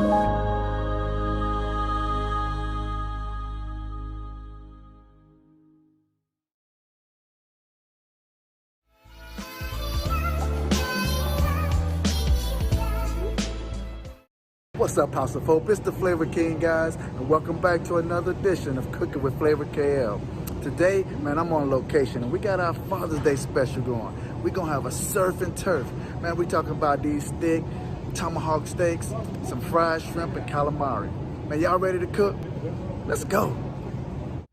What's up, House of Hope? It's the Flavor King, guys, and welcome back to another edition of Cooking with Flavor KL. Today, man, I'm on location, and we got our Father's Day special going. We're gonna have a surf and turf. Man, we talking about these thick tomahawk steaks, some fried shrimp, and calamari. Man, y'all ready to cook? Let's go.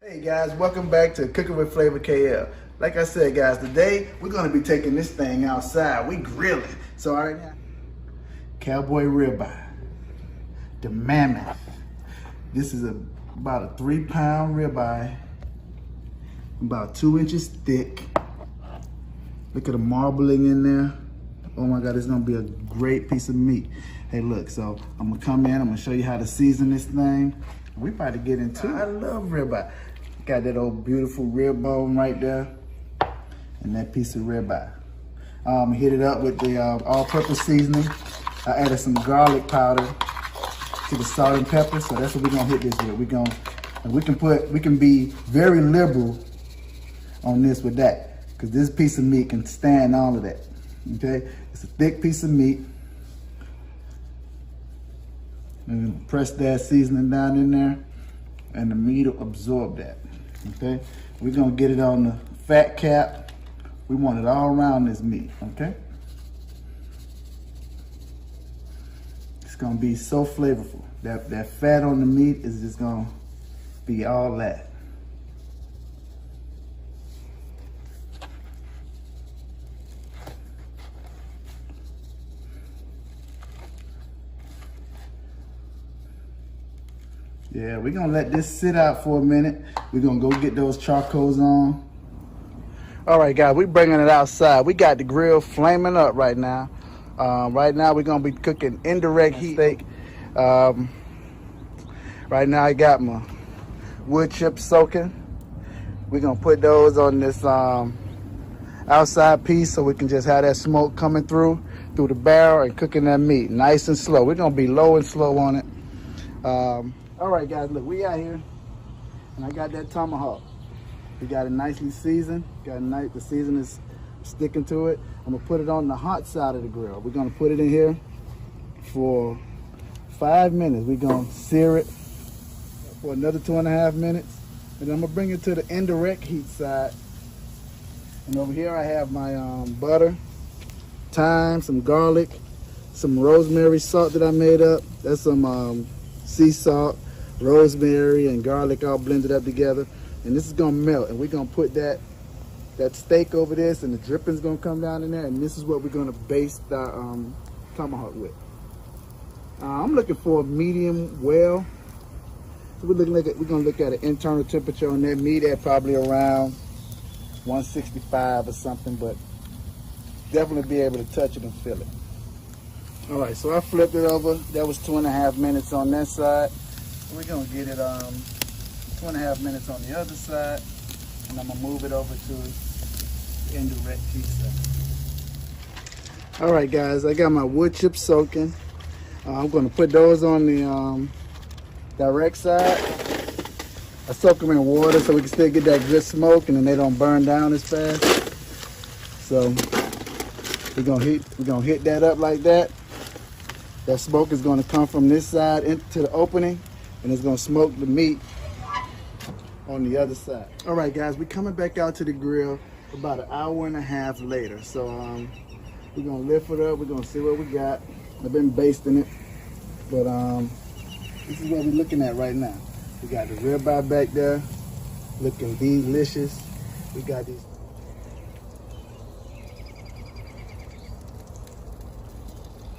Hey, guys, welcome back to Cooking with Flavor KL. Like I said, guys, today, we're gonna be taking this thing outside. We grilling. So, all right now, cowboy ribeye. The mammoth. This is about a 3-pound ribeye, about 2 inches thick. Look at the marbling in there. Oh my God, it's gonna be a great piece of meat. Hey, look, so I'm gonna come in, I'm gonna show you how to season this thing. We about to get into it. I love ribeye. Got that old beautiful rib bone right there, and that piece of ribeye. Hit it up with the all-purpose seasoning. I added some garlic powder to the salt and pepper, so that's what we're gonna hit this with. We can be very liberal on this with that, because this piece of meat can stand all of that. Okay, it's a thick piece of meat. And press that seasoning down in there, and the meat will absorb that. Okay, we're gonna get it on the fat cap. We want it all around this meat. Okay. It's gonna be so flavorful. That fat on the meat is just gonna be all that. Yeah, we're gonna let this sit out for a minute. We're gonna go get those charcoals on. All right, guys, we're bringing it outside. We got the grill flaming up right now. Right now we're gonna be cooking indirect heat steak. Right now I got my wood chips soaking. We're gonna put those on this outside piece so we can just have that smoke coming through the barrel and cooking that meat nice and slow. We're gonna be low and slow on it. All right, guys, look, we out here, and I got that tomahawk. We got it nicely seasoned. The season is sticking to it. I'm gonna put it on the hot side of the grill. We're gonna put it in here for 5 minutes. We're gonna sear it for another 2.5 minutes. And then I'm gonna bring it to the indirect heat side. And over here I have my butter, thyme, some garlic, some rosemary salt that I made up. That's some sea salt, rosemary, and garlic all blended up together. And this is gonna melt, and we're gonna put that steak over this, and the dripping's gonna come down in there, and this is what we're gonna baste the tomahawk with. I'm looking for a medium well. So we're gonna look at an internal temperature on that meat at probably around 165 or something, but definitely be able to touch it and feel it. All right, so I flipped it over. That was 2.5 minutes on that side. We're gonna get it 2.5 minutes on the other side, and I'm gonna move it over to the indirect heat side. All right, guys, I got my wood chips soaking. I'm gonna put those on the direct side. I soak them in water so we can still get that good smoke, and then they don't burn down as fast. So we're gonna hit that up like that. That smoke is gonna come from this side into the opening, and it's gonna smoke the meat on the other side. All right, guys, we're coming back out to the grill about 1.5 hours later. So we're gonna lift it up. We're gonna see what we got. I've been basting it, but this is what we're looking at right now. We got the ribeye back there, looking delicious. We got these.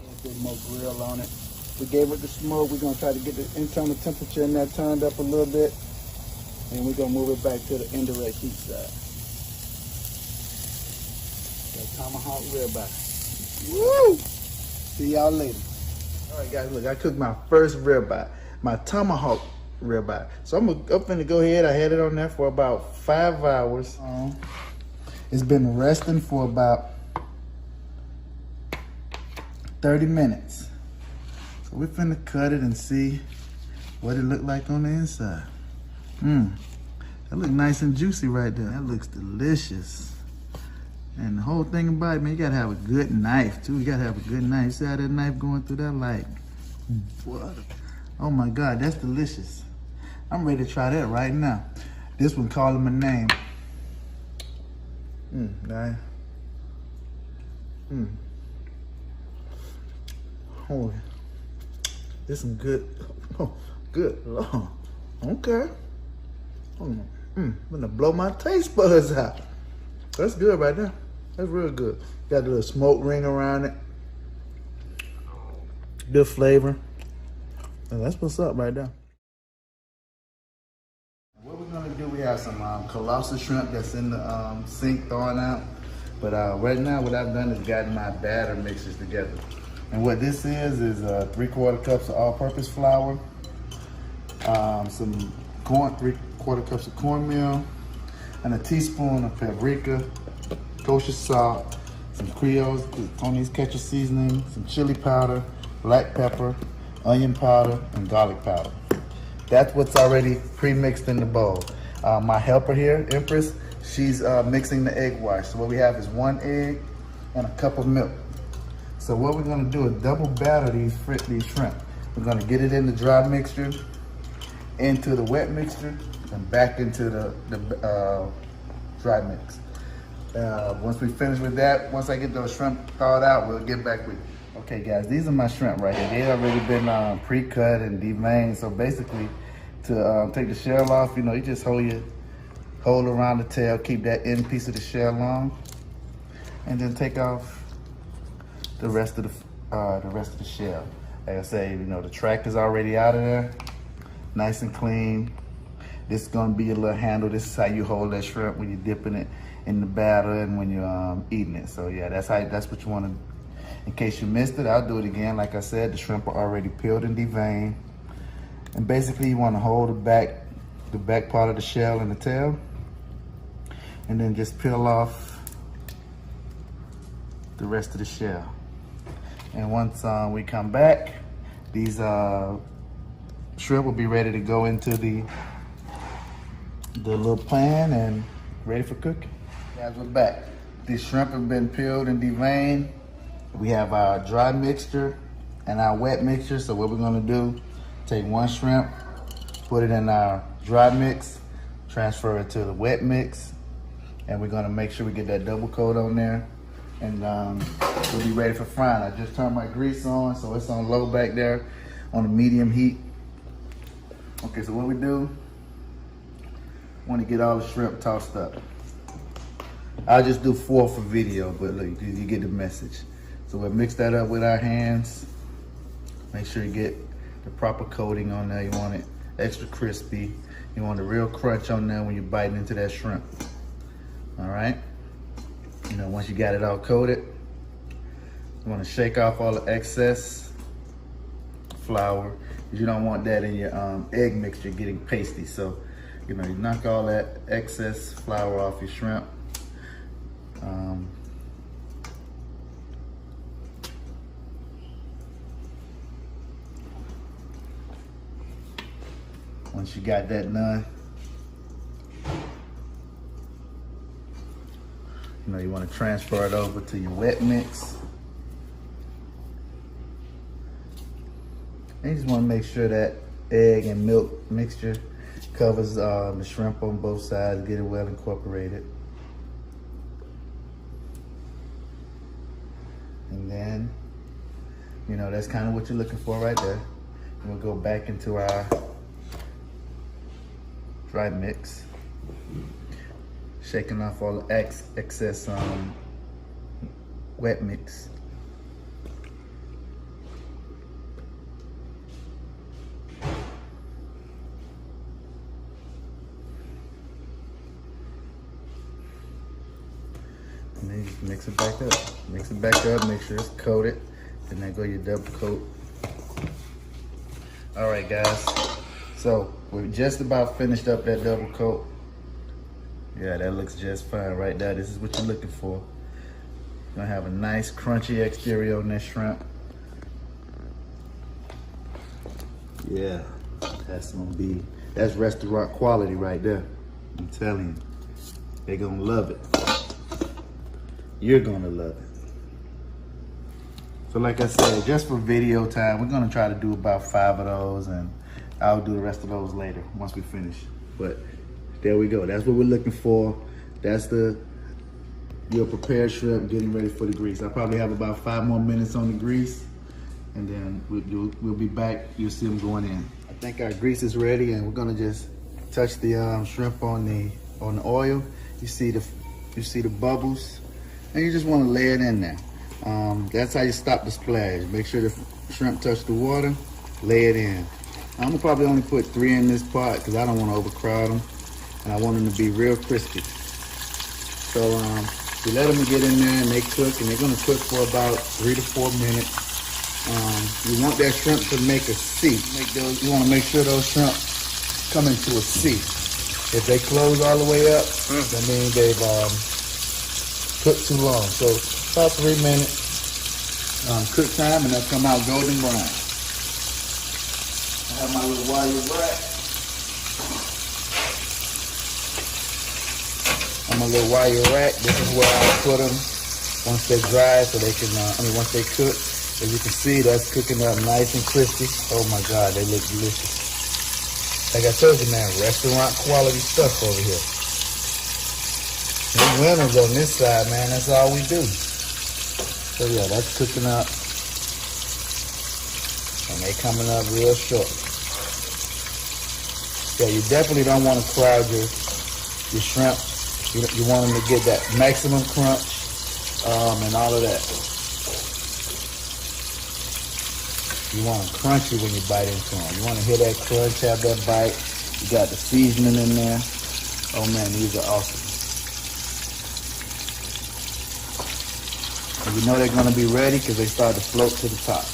A bit more grill on it. We gave it the smoke. We're gonna try to get the internal temperature in there turned up a little bit, and we're gonna move it back to the indirect heat side. That tomahawk ribeye. Woo! See y'all later. All right, guys, look, I cooked my first ribeye, my tomahawk ribeye. So I'm gonna go ahead. I had it on there for about 5 hours. It's been resting for about 30 minutes. So So we're finna cut it and see what it look like on the inside. That look nice and juicy right there. That looks delicious. And the whole thing about it, man, you gotta have a good knife too. You gotta have a good knife. See how that knife going through that like butter? Oh my God, that's delicious. I'm ready to try that right now. This one, call him a name. Oh, this some good. Oh, good Lord. Okay. I'm gonna blow my taste buds out. That's good right there. That's real good. Got a little smoke ring around it. Good flavor. And that's what's up right there. What we're gonna do, we have some colossal shrimp that's in the sink thawing out. But right now what I've done is gotten my batter mixes together. And what this is 3/4 cups of all-purpose flour, some corn, 3/4 cups of cornmeal, and a teaspoon of paprika, kosher salt, some Creole, Tony's ketchup seasoning, some chili powder, black pepper, onion powder, and garlic powder. That's what's already pre-mixed in the bowl. My helper here, Empress, she's mixing the egg whites. So what we have is 1 egg and a cup of milk. So what we're gonna do is double batter these shrimp. We're gonna get it in the dry mixture, into the wet mixture, and back into the dry mix. Once we finish with that, once I get those shrimp thawed out, we'll get back with you. Okay guys, these are my shrimp right here. They've already been pre-cut and deveined. So basically, to take the shell off, you just hold around the tail, keep that end piece of the shell on, and then take off the rest of the shell. Like I say, the track is already out of there, nice and clean. This is gonna be your little handle. This is how you hold that shrimp when you're dipping it in the batter and when you're eating it. So yeah, that's what you want to. In case you missed it, I'll do it again. Like I said, the shrimp are already peeled and deveined. And basically, you want to hold the back part of the shell and the tail, and then just peel off the rest of the shell. And once we come back, these shrimp will be ready to go into the little pan and ready for cooking. Guys, we're back. These shrimp have been peeled and deveined. We have our dry mixture and our wet mixture. So what we're gonna do, take 1 shrimp, put it in our dry mix, transfer it to the wet mix, and we're gonna make sure we get that double coat on there. And we'll be ready for frying. I just turned my grease on, so it's on low back there on a medium heat. Okay, so what we do, want to get all the shrimp tossed up. I'll just do 4 for video, but look, you get the message. So we'll mix that up with our hands. Make sure you get the proper coating on there. You want it extra crispy. You want a real crunch on there when you're biting into that shrimp. All right? Once you got it all coated, you want to shake off all the excess flour, because you don't want that in your egg mixture getting pasty. So, you knock all that excess flour off your shrimp. Once you got that done, you want to transfer it over to your wet mix. And you just want to make sure that egg and milk mixture covers the shrimp on both sides, get it well incorporated. And then, that's kind of what you're looking for right there. And we'll go back into our dry mix, shaking off all the excess wet mix. And then you just mix it back up. Mix it back up, make sure it's coated. And then go your double coat. All right, guys. So we're just about finished up that double coat. Yeah, that looks just fine right there. This is what you're looking for. You're gonna have a nice crunchy exterior on this shrimp. Yeah, that's restaurant quality right there. I'm telling you, they're gonna love it. You're gonna love it. So like I said, just for video time, we're gonna try to do about 5 of those, and I'll do the rest of those later once we finish. But there we go. That's what we're looking for. That's your prepared shrimp getting ready for the grease. I probably have about 5 more minutes on the grease, and then we'll be back. You'll see them going in. I think our grease is ready, and we're gonna just touch the shrimp on the oil. You see the bubbles, and you just want to lay it in there. That's how you stop the splash. Make sure the shrimp touch the water. Lay it in. I'm gonna probably only put 3 in this pot because I don't want to overcrowd them, and I want them to be real crispy. So we let them get in there and they cook, and they're gonna cook for about 3 to 4 minutes. You want that shrimp to make a C. You want to make sure those shrimp come into a C. If they close all the way up, that means they've cooked too long. So about 3 minutes cook time, and they'll come out golden brown. I have my little wire rack. This is where I put them once they dry, so they can, once they cook. As you can see, that's cooking up nice and crispy. Oh my God, they look delicious. Like I told you, man, restaurant quality stuff over here. We winners on this side, man. That's all we do. So yeah, that's cooking up. And they coming up real short. Yeah, you definitely don't want to crowd your shrimp. You want them to get that maximum crunch and all of that. You want them crunchy when you bite into them. You want to hear that crunch, have that bite. You got the seasoning in there. Oh man, these are awesome. And you know they're going to be ready because they start to float to the top.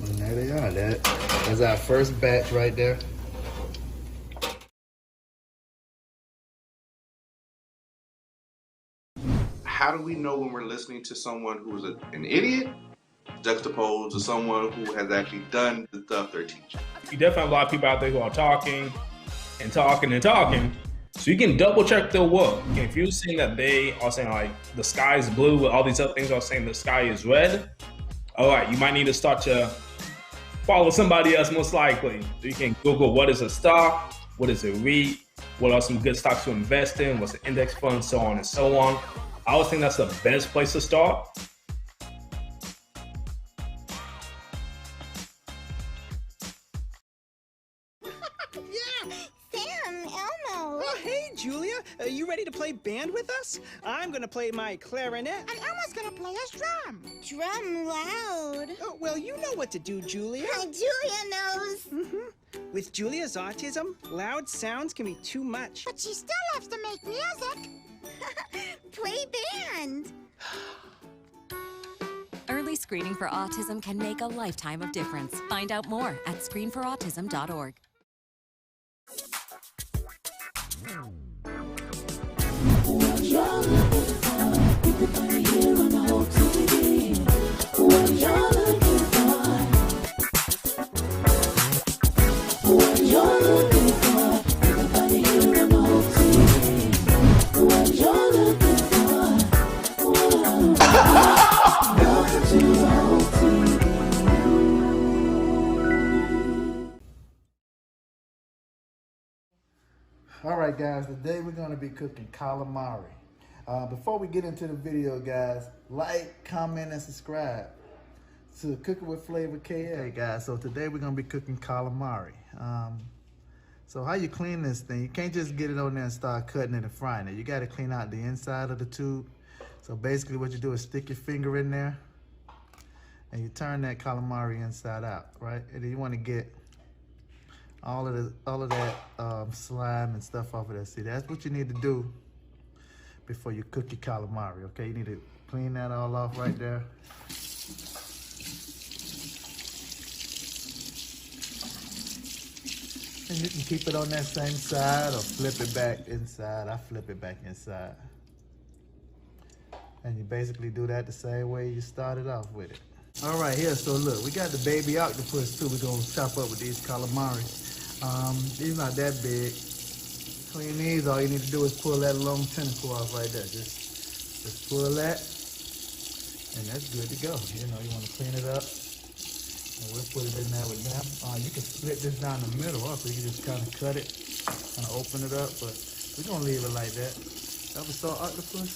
And there they are. That's our first batch right there. How do we know when we're listening to someone who's an idiot juxtaposed to someone who has actually done the stuff they're teaching? You definitely have a lot of people out there who are talking and talking and talking. So you can double check their work. If you're seeing that they are saying like the sky is blue, with all these other things are saying the sky is red, all right, you might need to start to follow somebody else most likely. So you can Google what is a stock, what is a REIT, what are some good stocks to invest in, what's an index fund, so on and so on. I always think that's the best place to start. Julia, are you ready to play band with us? I'm gonna play my clarinet. And Elmo's gonna play his drum. Drum loud. Oh, well, you know what to do, Julia. Julia knows. With Julia's autism, loud sounds can be too much. But she still loves to make music. Play band. Early screening for autism can make a lifetime of difference. Find out more at screenforautism.org. All right, guys, today we're going to be cooking calamari. Before we get into the video, guys, like, comment, and subscribe to Cooking with Flavor KA. Hey, guys, so today we're going to be cooking calamari. So how you clean this thing? You can't just get it on there and start cutting it and frying it. You got to clean out the inside of the tube. So basically what you do is stick your finger in there and you turn that calamari inside out, right? And then you want to get all of that slime and stuff off of that. See, that's what you need to do before you cook your calamari, okay? You need to clean that all off right there. And you can keep it on that same side or flip it back inside. I flip it back inside. And you basically do that the same way you started off with it. All right, here, so look, we got the baby octopus too. We're gonna chop up with these calamari. These not that big. Clean these, all you need to do is pull that long tentacle off right there. Just pull that, and that's good to go. You know, you wanna clean it up. And we'll put it in there with them. You can split this down the middle also. You can just kind of cut it, kind of open it up, but we're gonna leave it like that. That was saw octopus.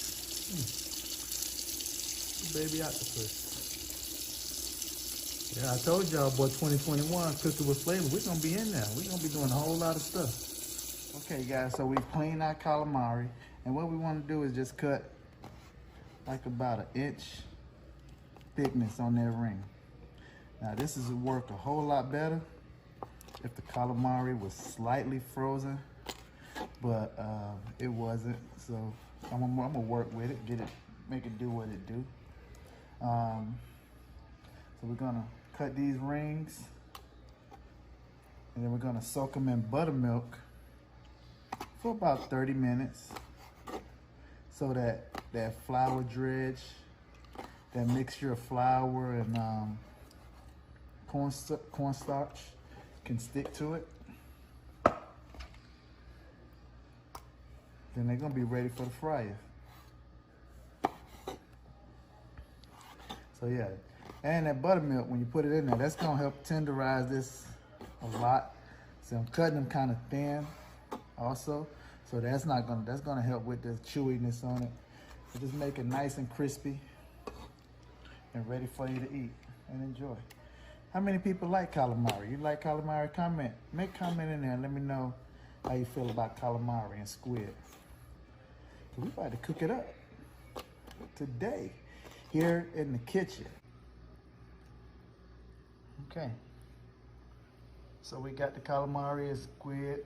Baby octopus. Yeah, I told y'all, boy, 2021 cooking with flavor. We're gonna be in there. We're gonna be doing a whole lot of stuff. Okay, guys, so we cleaned our calamari, and what we want to do is just cut like about an inch thickness on that ring. Now this is work a whole lot better if the calamari was slightly frozen, but it wasn't. So I'm gonna work with it, make it do what it do. So we're gonna cut these rings, and then we're gonna soak them in buttermilk for about 30 minutes, so that flour dredge, that mixture of flour and cornstarch can stick to it. Then they're gonna be ready for the fryer. So yeah, and that buttermilk, when you put it in there, that's gonna help tenderize this a lot. So I'm cutting them kind of thin also. So that's gonna help with the chewiness on it. So just make it nice and crispy and ready for you to eat and enjoy. How many people like calamari? You like calamari? Comment. Make comment in there and let me know how you feel about calamari and squid. We about to cook it up today here in the kitchen. Okay. So we got the calamari and squid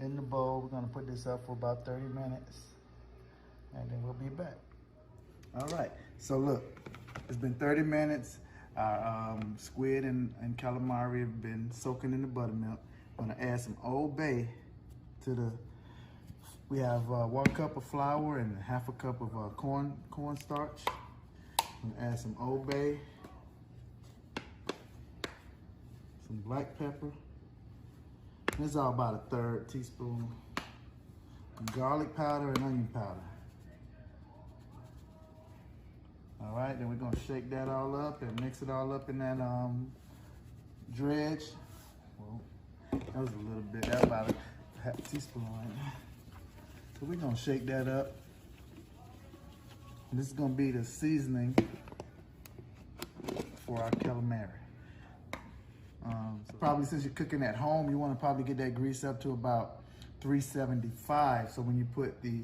in the bowl. We're gonna put this up for about 30 minutes and then we'll be back. All right, so look, it's been 30 minutes. Our squid and calamari have been soaking in the buttermilk. I'm gonna add some Old Bay to we have 1 cup of flour and half a cup of cornstarch. I'm gonna add some Old Bay, some black pepper. This is all about 1/3 teaspoon. Garlic powder and onion powder. All right, then we're gonna shake that all up and mix it all up in that dredge. Well, that was a little bit, that's about a half teaspoon right now. So we're gonna shake that up. And this is gonna be the seasoning for our calamari. So probably since you're cooking at home, you wanna probably get that grease up to about 375. So when you put the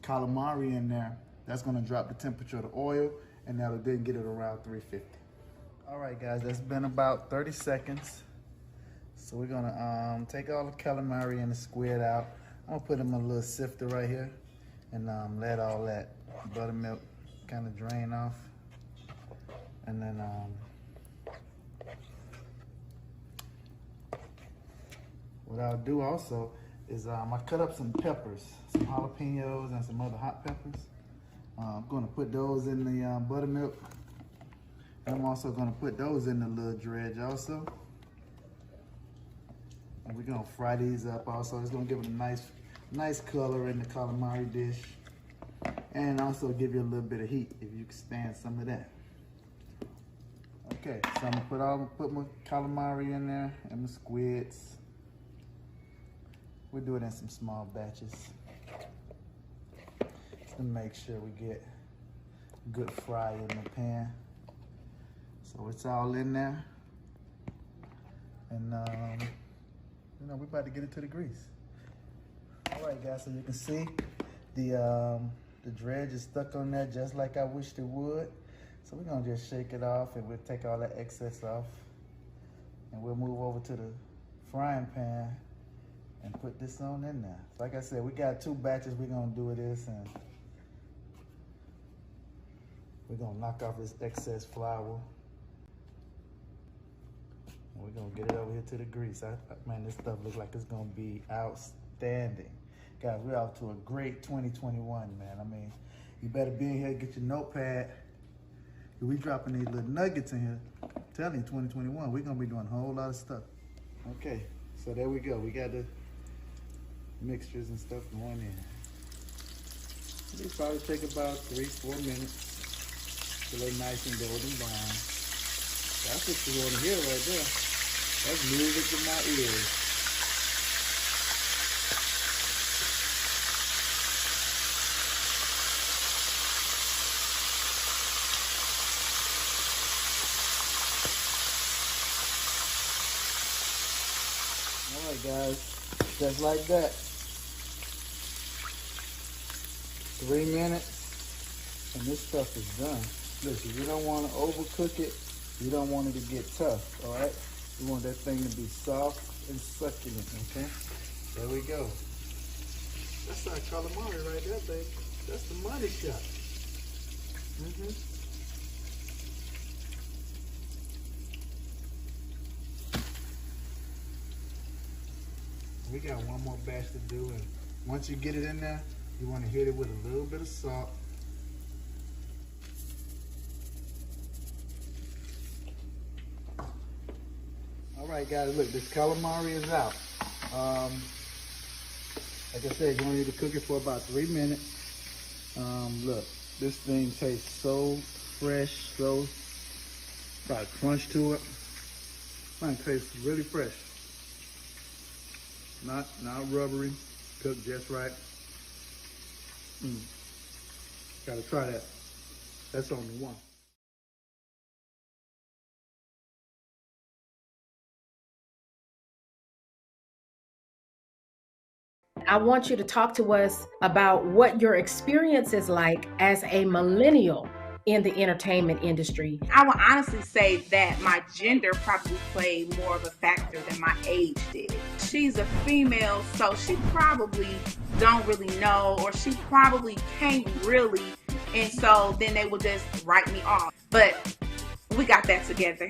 calamari in there, that's gonna drop the temperature of the oil, and that'll then get it around 350. All right, guys, that's been about 30 seconds. So we're gonna take all the calamari and the squid out. I'm gonna put them in a little sifter right here and let all that buttermilk kind of drain off. And then what I'll do also is I cut up some peppers, some jalapenos and some other hot peppers. I'm gonna put those in the buttermilk. And I'm also gonna put those in the little dredge also. And we're gonna fry these up also. It's gonna give it a nice color in the calamari dish. And also give you a little bit of heat if you can stand some of that. Okay, so I'm gonna put my calamari in there and my squids. We'll do it in some small batches. To make sure we get good fry in the pan. So it's all in there. And you know, we're about to get it to the grease. All right, guys, so you can see the dredge is stuck on there just like I wished it would. So we're gonna just shake it off and we'll take all that excess off. And we'll move over to the frying pan and put this on in there. So like I said, we got 2 batches we're gonna do this, and we're gonna knock off this excess flour. We're gonna get it over here to the grease. Man, this stuff looks like it's gonna be outstanding. Guys, we're off to a great 2021, man. I mean, you better be in here, get your notepad. We dropping these little nuggets in here. I'm telling you, 2021, we're gonna be doing a whole lot of stuff. Okay, so there we go. We got the mixtures and stuff going in. These probably take about 3-4 minutes till they're nice and golden brown. That's what you want to hear right there. That's music to my ears. All right, guys, just like that. 3 minutes, and this stuff is done. Listen, you don't want to overcook it. You don't want it to get tough, all right? You want that thing to be soft and succulent, okay? There we go. That's our calamari right there, baby. That's the money shot. We got one more batch to do, and once you get it in there, you want to hit it with a little bit of salt. All right, guys, look, this calamari is out. Like I said, you only need to cook it for about 3 minutes. Look, this thing tastes so fresh, so got a crunch to it. It tastes really fresh. Not rubbery, cooked just right. Gotta try that. That's only one. I want you to talk to us about what your experience is like as a millennial in the entertainment industry. I would honestly say that my gender probably played more of a factor than my age did. She's a female, so she probably don't really know, or she probably can't really, and so then they would just write me off. But we got that together.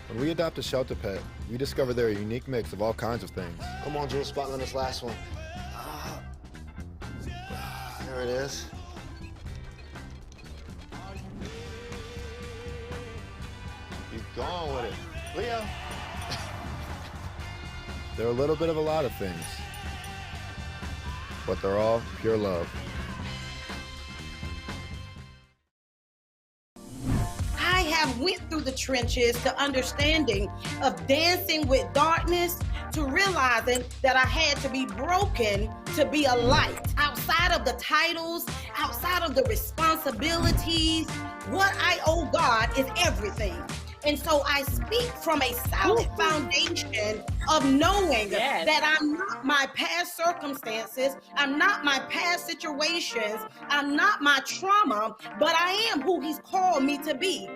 When we adopt a shelter pet, we discover they're a unique mix of all kinds of things. Come on, Jules, spotlight on this last one. There it is. Keep going with it. Leo! They're a little bit of a lot of things, but they're all pure love. Went through the trenches to understanding of dancing with darkness, to realizing that I had to be broken to be a light. Outside of the titles, outside of the responsibilities, what I owe God is everything. And so I speak from a solid foundation of knowing that I'm not my past circumstances, I'm not my past situations, I'm not my trauma, but I am who He's called me to be.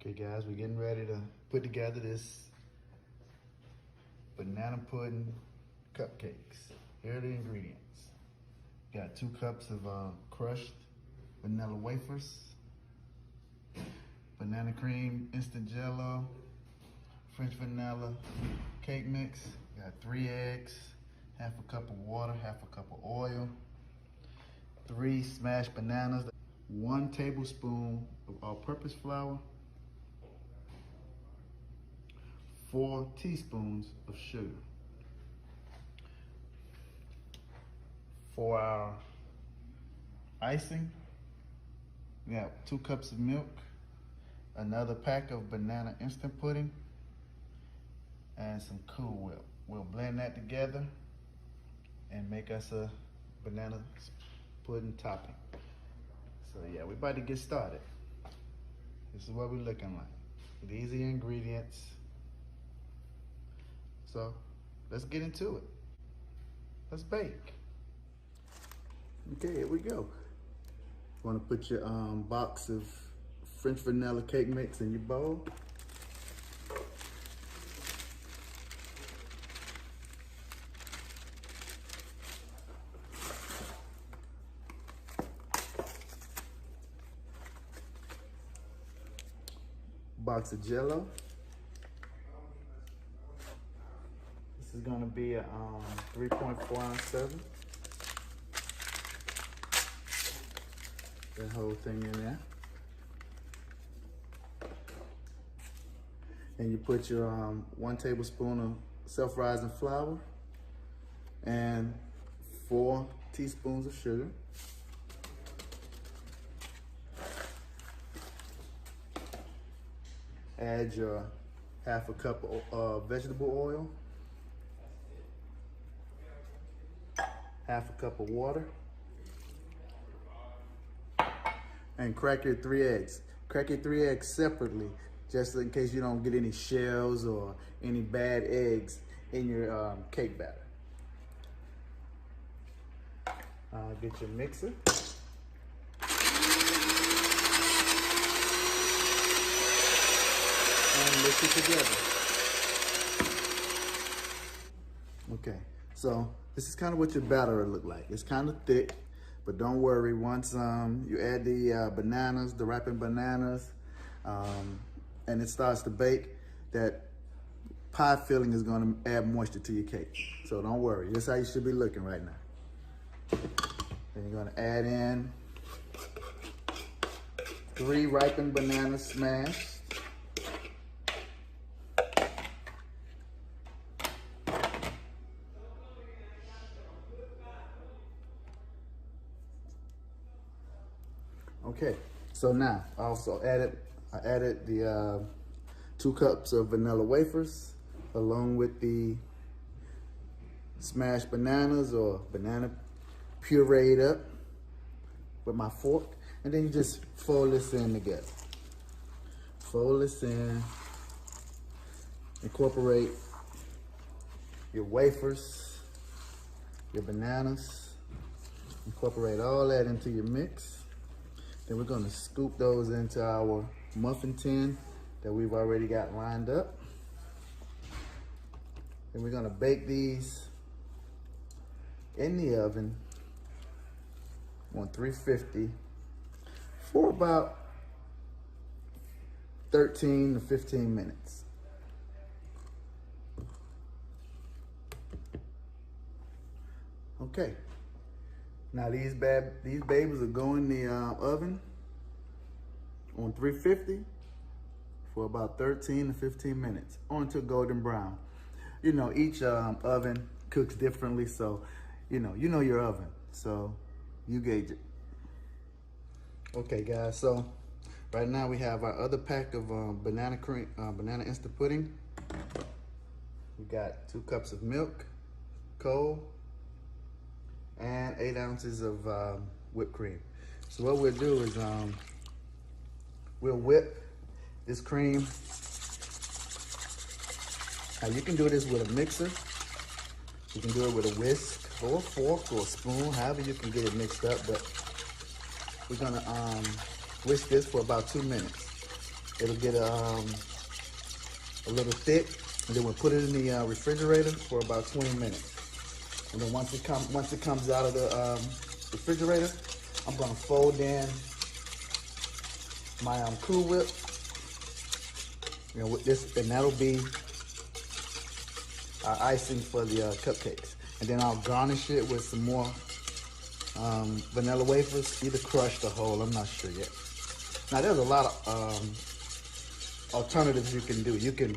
Okay, guys, we're getting ready to put together this banana pudding cupcakes. Here are the ingredients. Got 2 cups of crushed vanilla wafers, banana cream, instant jello, French vanilla cake mix. Got 3 eggs, half a cup of water, half a cup of oil, 3 smashed bananas, 1 tablespoon of all-purpose flour, 4 teaspoons of sugar. For our icing, we have 2 cups of milk, another pack of banana instant pudding, and some Cool Whip. We'll blend that together and make us a banana pudding topping. So yeah, we're about to get started. This is what we're looking like. These are the ingredients. So let's get into it. Let's bake. Okay, here we go. You want to put your box of French vanilla cake mix in your bowl. box of Jello. This is gonna be a 3.4 ounce serving. That whole thing in there. And you put your 1 tablespoon of self-rising flour and 4 teaspoons of sugar. Add your half a cup of vegetable oil, half a cup of water, and crack your 3 eggs. Crack your 3 eggs separately, just in case you don't get any shells or any bad eggs in your cake batter. Get your mixer. And mix it together. Okay, so this is kind of what your batter will look like. It's kind of thick, but don't worry. Once you add the bananas, the ripened bananas, and it starts to bake, that pie filling is going to add moisture to your cake. So don't worry. This is how you should be looking right now. Then you're going to add in 3 ripened bananas smashed. Okay, so now I also added the 2 cups of vanilla wafers along with the smashed bananas or banana pureed up with my fork, and then you just fold this in together. Fold this in, incorporate your wafers, your bananas, incorporate all that into your mix. Then we're gonna scoop those into our muffin tin that we've already got lined up. Then we're gonna bake these in the oven on 350 for about 13 to 15 minutes. Okay. Now these babies will go in the oven on 350 for about 13 to 15 minutes, or until golden brown. You know, each oven cooks differently, so you know your oven, so you gauge it. Okay, guys. So right now we have our other pack of banana instant pudding. We got 2 cups of milk, cold, and 8 ounces of whipped cream. So what we'll do is we'll whip this cream. Now you can do this with a mixer. You can do it with a whisk or a fork or a spoon, however you can get it mixed up. But we're gonna whisk this for about 2 minutes. It'll get a little thick, and then we'll put it in the refrigerator for about 20 minutes. And then once it comes out of the refrigerator, I'm gonna fold in my Cool Whip, with this, and that'll be our icing for the cupcakes. And then I'll garnish it with some more vanilla wafers, either crushed or whole. I'm not sure yet. Now there's a lot of alternatives you can do. You can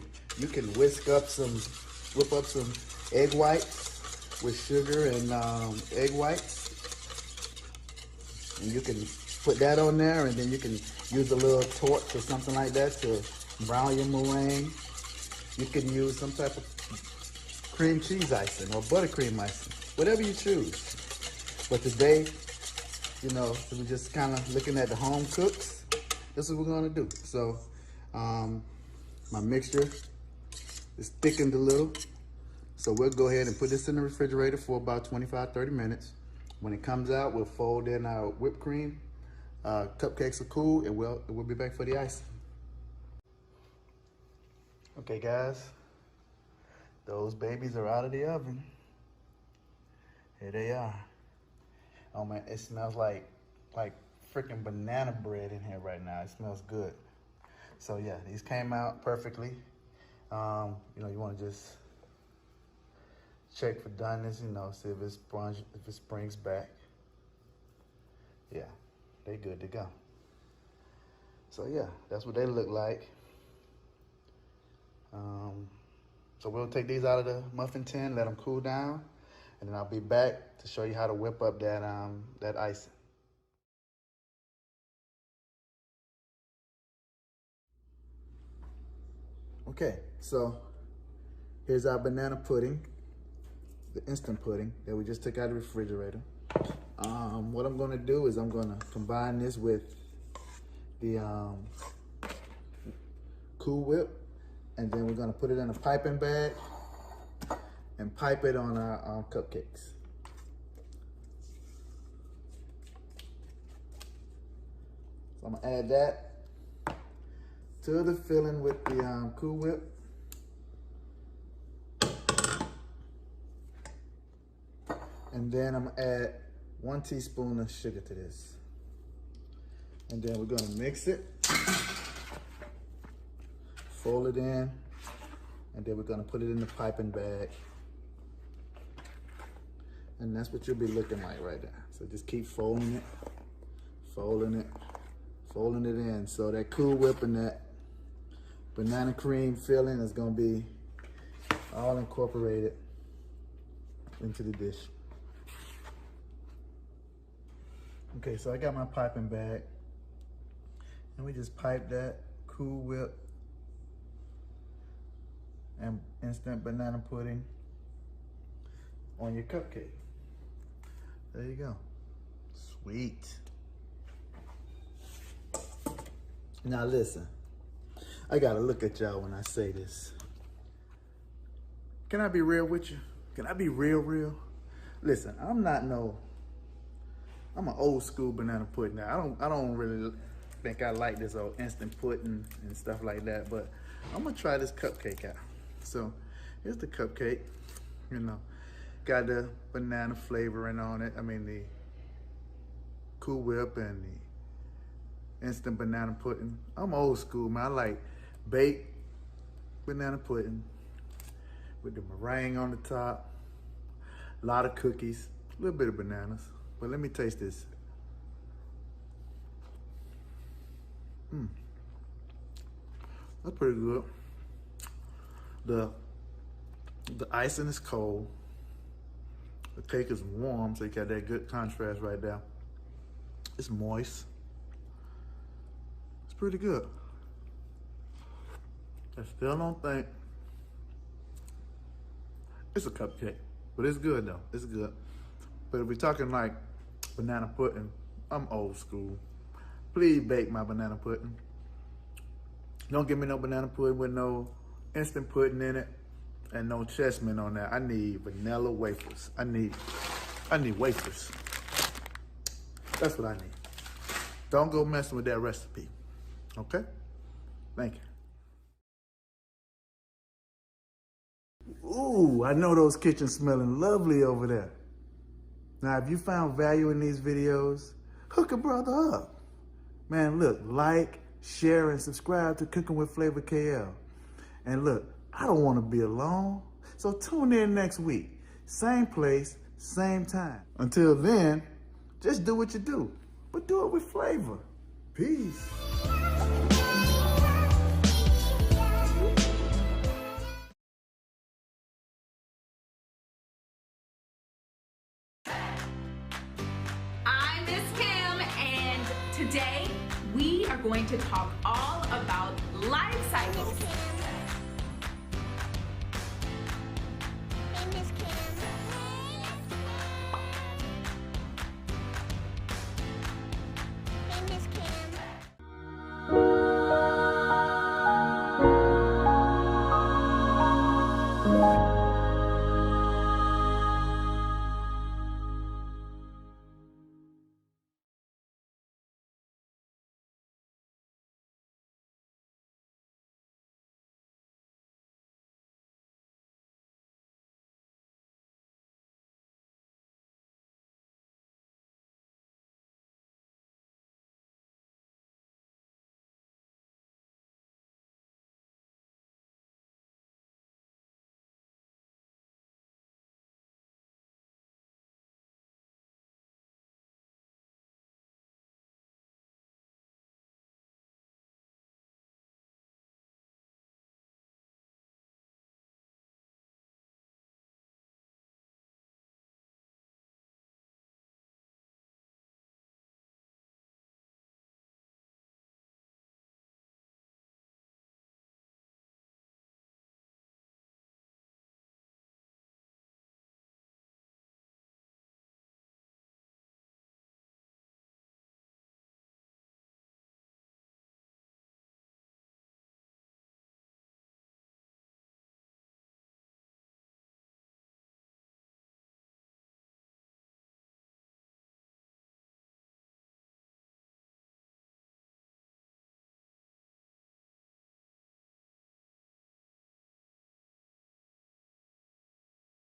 whip up some egg whites with sugar and egg whites, and you can put that on there, and then you can use a little torch or something like that to brown your meringue. You can use some type of cream cheese icing or buttercream icing, whatever you choose. But today, we're just kind of looking at the home cooks. This is what we're gonna do. So my mixture is thickened a little. So we'll go ahead and put this in the refrigerator for about 25-30 minutes. When it comes out, we'll fold in our whipped cream. Cupcakes are cool, and we'll be back for the icing. Okay, guys, those babies are out of the oven. Here they are. Oh man, it smells like freaking banana bread in here right now. It smells good. So yeah, these came out perfectly. You know, you want to just check for doneness, you know, see if it springs back. Yeah, they good to go. So yeah, that's what they look like. So we'll take these out of the muffin tin, let them cool down, and then I'll be back to show you how to whip up that icing. Okay, so here's our banana pudding, the instant pudding that we just took out of the refrigerator. What I'm gonna do is I'm gonna combine this with the Cool Whip, and then we're gonna put it in a piping bag and pipe it on our cupcakes. So I'm gonna add that to the filling with the Cool Whip. And then I'm gonna add 1 teaspoon of sugar to this. And then we're gonna mix it, fold it in, and then we're gonna put it in the piping bag. And that's what you'll be looking like right there. So just keep folding it, folding it, folding it in. So that Cool Whip and that banana cream filling is gonna be all incorporated into the dish. Okay, so I got my piping bag, and we just pipe that Cool Whip and instant banana pudding on your cupcake. There you go. Sweet. Now listen, I gotta look at y'all when I say this. Can I be real with you? Can I be real? Listen, I'm an old school banana pudding now. I don't really think I like this old instant pudding and stuff like that, but I'm gonna try this cupcake out. So here's the cupcake, you know, got the banana flavoring on it. I mean the Cool Whip and the instant banana pudding. I'm old school, man. I like baked banana pudding with the meringue on the top, a lot of cookies, a little bit of bananas. But let me taste this. That's pretty good. The icing is cold. The cake is warm, so you got that good contrast right there. It's moist. It's pretty good. I still don't think it's a cupcake, but it's good though. It's good. But if we're talking like banana pudding, I'm old school. Please bake my banana pudding. Don't give me no banana pudding with no instant pudding in it and no chessmen on that. I need vanilla wafers. I need wafers. That's what I need. Don't go messing with that recipe. Okay? Thank you. Ooh, I know those kitchens smelling lovely over there. Now, if you found value in these videos, hook a brother up. Man, look, like, share, and subscribe to Cooking with Flavor KL. And look, I don't want to be alone, so tune in next week. Same place, same time. Until then, just do what you do, but do it with flavor. Peace. I'm Miss Kim, and today we are going to talk all about life cycles.